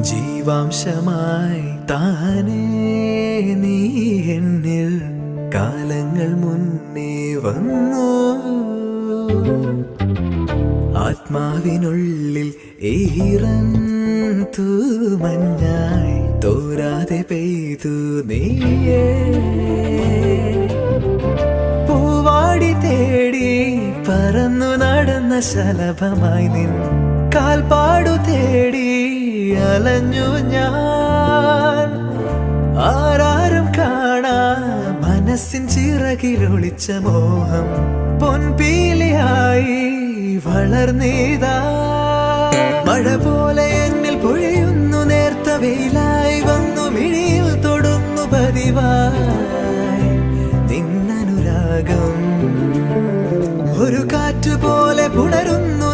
ജീവാംശമായി താനേ നീ എന്നിൽ കാലങ്ങൾ മുന്നേ വന്നു. ആത്മാവിനുള്ളിൽ ഈറൻ തൂമഞ്ഞായി തോരാതെ പെയ്തു നീയേ. പൂവാടി തേടി പറന്നു നടന്ന ശലഭമായി നിൻ കാൽപ്പാടു തേടി അലഞ്ഞു ഞാൻ. ആരാരും കാണാ മനസ്സിൻ ചിറകിലൊളിച്ച മോഹം പൊൻപീലിയായി വളർന്നീതാ. മഴ പോലെ എന്നിൽ പൊഴിയുന്നു, നേർത്ത വെയിലായി വന്നു മിഴിയിൽ തൊടുന്നു പതിവായി നിന്നനുരാഗം. ഒരു കാറ്റുപോലെ പുണരുന്നു